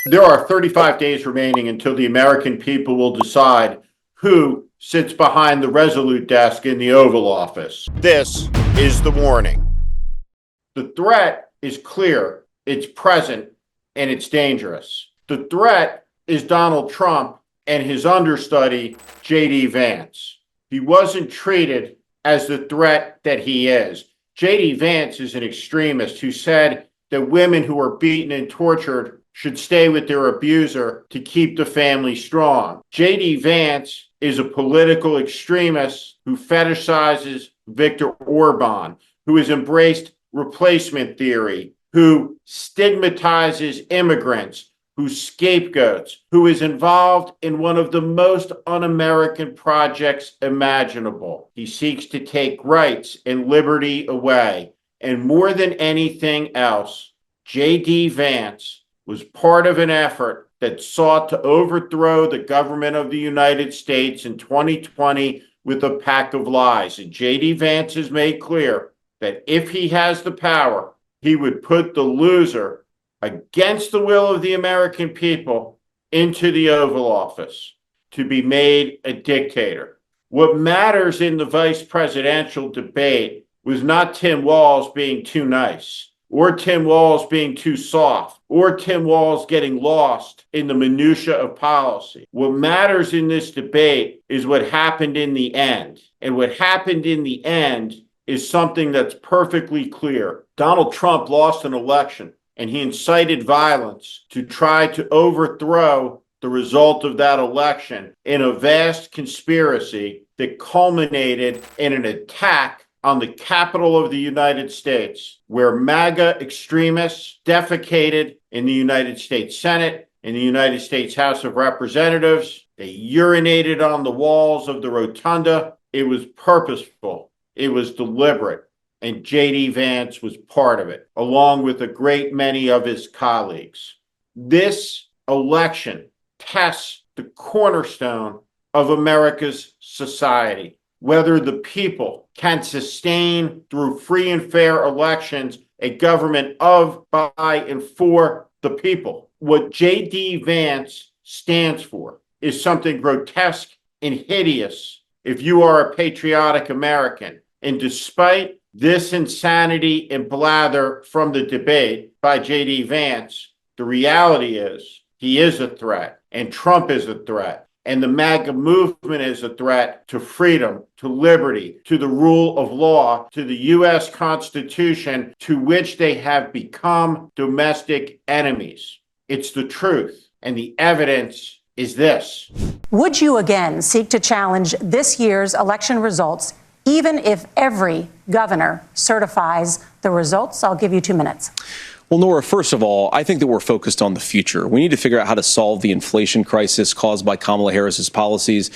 There are 35 days remaining until the American people will decide who sits behind the Resolute desk in the Oval Office. This is the warning. The threat is clear, it's present, and it's dangerous. The threat is Donald Trump and his understudy, J.D. Vance. He wasn't treated as the threat that he is. J.D. Vance is an extremist who said that women who are beaten and tortured should stay with their abuser to keep the family strong. J.D. Vance is a political extremist who fetishizes Viktor Orban, who has embraced replacement theory, who stigmatizes immigrants, who scapegoats, who is involved in one of the most un-American projects imaginable. He seeks to take rights and liberty away. And more than anything else, J.D. Vance was part of an effort that sought to overthrow the government of the United States in 2020 with a pack of lies. And J.D. Vance has made clear that if he has the power, he would put the loser against the will of the American people into the Oval Office to be made a dictator. What matters in the vice presidential debate was not Tim Walz being too nice, or Tim Walz being too soft, or Tim Walz getting lost in the minutia of policy. What matters in this debate is what happened in the end. And what happened in the end is something that's perfectly clear. Donald Trump lost an election, and he incited violence to try to overthrow the result of that election in a vast conspiracy that culminated in an attack on the Capitol of the United States, where MAGA extremists defecated in the United States Senate, in the United States House of Representatives. They urinated on the walls of the rotunda. It was purposeful. It was deliberate. And J.D. Vance was part of it, along with a great many of his colleagues. This election tests the cornerstone of America's society, whether the people can sustain through free and fair elections a government of, by, and for the people. What J.D. Vance stands for is something grotesque and hideous if you are a patriotic American. And despite this insanity and blather from the debate by J.D. Vance, the reality is he is a threat, and Trump is a threat. And the MAGA movement is a threat to freedom, to liberty, to the rule of law, to the U.S. Constitution, to which they have become domestic enemies. It's the truth, and the evidence is this. Would you again seek to challenge this year's election results, even if every governor certifies the results? I'll give you 2 minutes. Well, Nora, first of all, I think that we're focused on the future. We need to figure out how to solve the inflation crisis caused by Kamala Harris's policies.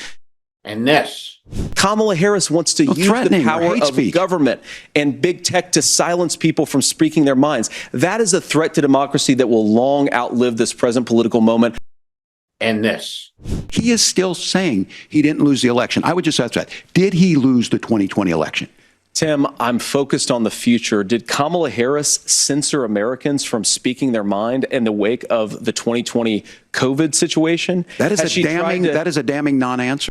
And this. Kamala Harris wants to use the power of government and big tech to silence people from speaking their minds. That is a threat to democracy that will long outlive this present political moment. And this. He is still saying he didn't lose the election. I would just ask that. Did he lose the 2020 election? Tim, I'm focused on the future. Did Kamala Harris censor Americans from speaking their mind in the wake of the 2020 COVID situation? That is a damning non-answer.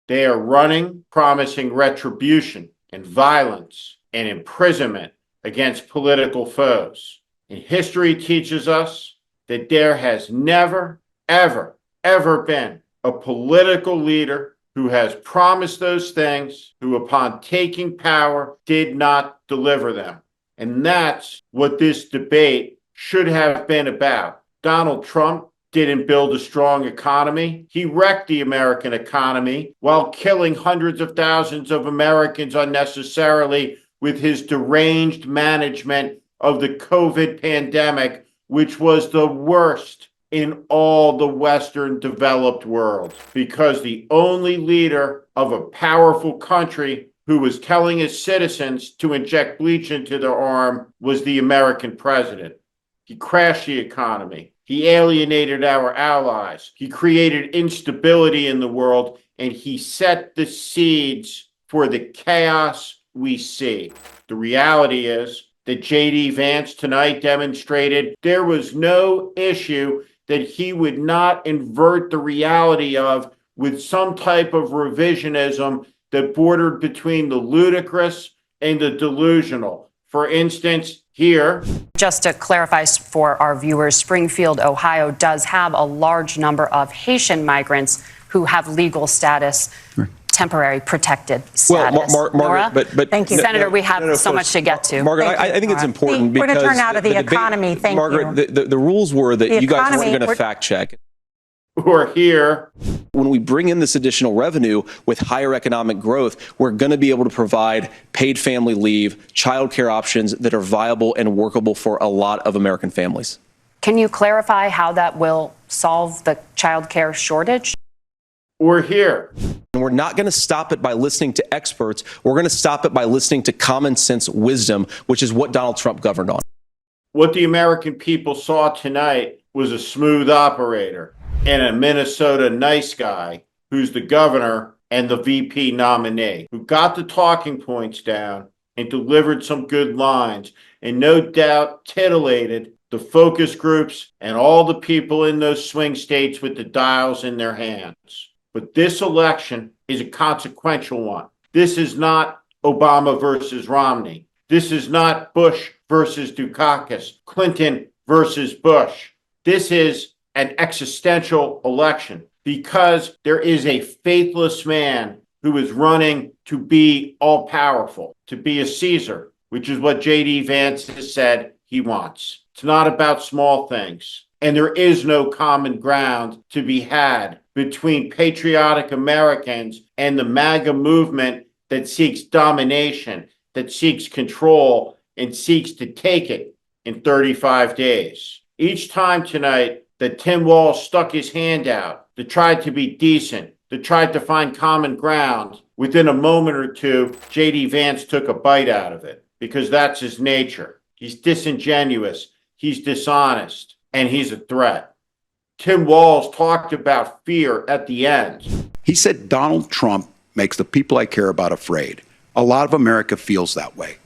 They are running, promising retribution and violence and imprisonment against political foes. And history teaches us that there has never, ever been a political leader who has promised those things, who upon taking power did not deliver them. And that's what this debate should have been about. Donald Trump didn't build a strong economy. He wrecked the American economy while killing hundreds of thousands of Americans unnecessarily with his deranged management of the COVID pandemic, which was the worst in all the Western developed world, because the only leader of a powerful country who was telling his citizens to inject bleach into their arm was the American president. He crashed the economy. He alienated our allies. He created instability in the world, and he set the seeds for the chaos we see. The reality is that J.D. Vance tonight demonstrated there was no issue that he would not invert the reality of with some type of revisionism that bordered between the ludicrous and the delusional. For instance, here. Just to clarify for our viewers, Springfield, Ohio does have a large number of Haitian migrants who have legal status, temporary protected status. Well, Margaret, but thank you. Senator, we have so much to get to. Margaret, I think it's important because we're going to turn now to the economy. Debate, Margaret, the rules were that you guys weren't going to fact check. Or here. When we bring in this additional revenue with higher economic growth, we're going to be able to provide paid family leave, childcare options that are viable and workable for a lot of American families. Can you clarify how that will solve the childcare shortage? Or here. And we're not going to stop it by listening to experts. We're going to stop it by listening to common sense wisdom, which is what Donald Trump governed on. What the American people saw tonight was a smooth operator and a Minnesota nice guy who's the governor and the VP nominee, who got the talking points down and delivered some good lines, and no doubt titillated the focus groups and all the people in those swing states with the dials in their hands. But this election is a consequential one. This is not Obama versus Romney. This is not Bush versus Dukakis, Clinton versus Bush. This is an existential election because there is a faithless man who is running to be all powerful, to be a Caesar, which is what J.D. Vance has said he wants. It's not about small things. And there is no common ground to be had between patriotic Americans and the MAGA movement that seeks domination, that seeks control, and seeks to take it in 35 days. Each time tonight that Tim Walz stuck his hand out, that tried to be decent, that tried to find common ground, within a moment or two, J.D. Vance took a bite out of it because that's his nature. He's disingenuous, he's dishonest, and he's a threat. Tim Walz talked about fear at the end. He said Donald Trump makes the people I care about afraid. A lot of America feels that way.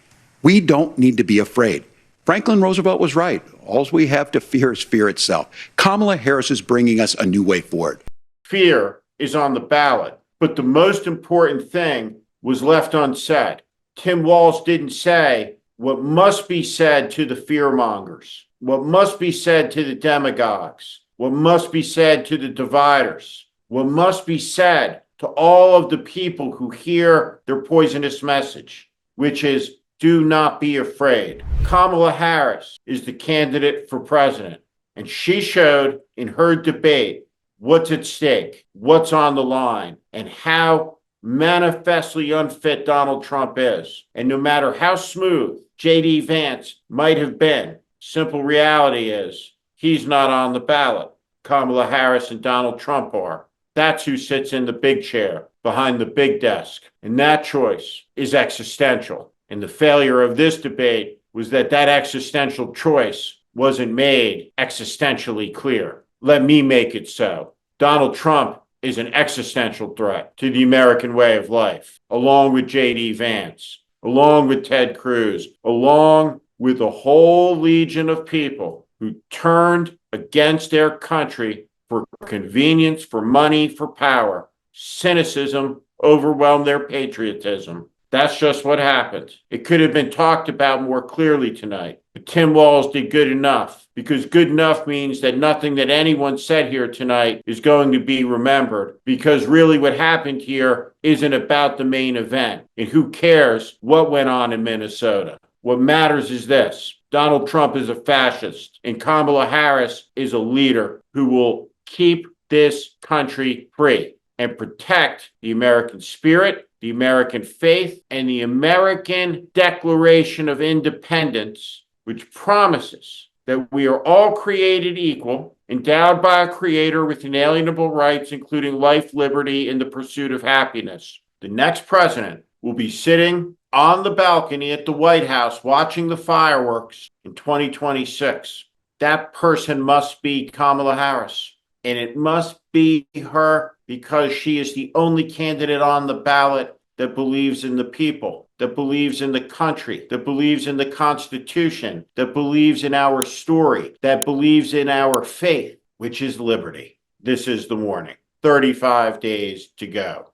We don't need to be afraid. Franklin Roosevelt was right. All we have to fear is fear itself. Kamala Harris is bringing us a new way forward. Fear is on the ballot, but the most important thing was left unsaid. Tim Walz didn't say what must be said to the fearmongers, what must be said to the demagogues, what must be said to the dividers, what must be said to all of the people who hear their poisonous message, which is do not be afraid. Kamala Harris is the candidate for president, and she showed in her debate what's at stake, what's on the line, and how manifestly unfit Donald Trump is. And no matter how smooth J.D. Vance might have been, simple reality is he's not on the ballot. Kamala Harris and Donald Trump are. That's who sits in the big chair behind the big desk. And that choice is existential. And the failure of this debate was that that existential choice wasn't made existentially clear. Let me make it so. Donald Trump is an existential threat to the American way of life, along with J.D. Vance, along with Ted Cruz, along with a whole legion of people who turned against their country for convenience, for money, for power. Cynicism overwhelmed their patriotism. That's just what happened. It could have been talked about more clearly tonight. But Tim Walz did good enough, because good enough means that nothing that anyone said here tonight is going to be remembered, because really what happened here isn't about the main event. And who cares what went on in Minnesota? What matters is this. Donald Trump is a fascist, and Kamala Harris is a leader who will keep this country free and protect the American spirit, the American faith, and the American Declaration of Independence, which promises that we are all created equal, endowed by a creator with inalienable rights, including life, liberty, and the pursuit of happiness. The next president will be sitting on the balcony at the White House watching the fireworks in 2026. That person must be Kamala Harris. And it must be her because she is the only candidate on the ballot that believes in the people, that believes in the country, that believes in the Constitution, that believes in our story, that believes in our faith, which is liberty. This is the warning. 35 days to go.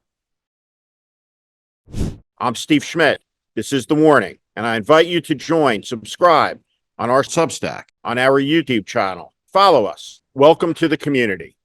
I'm Steve Schmidt. This is the warning, and I invite you to subscribe on our Substack, on our YouTube channel. Follow us. Welcome to the community.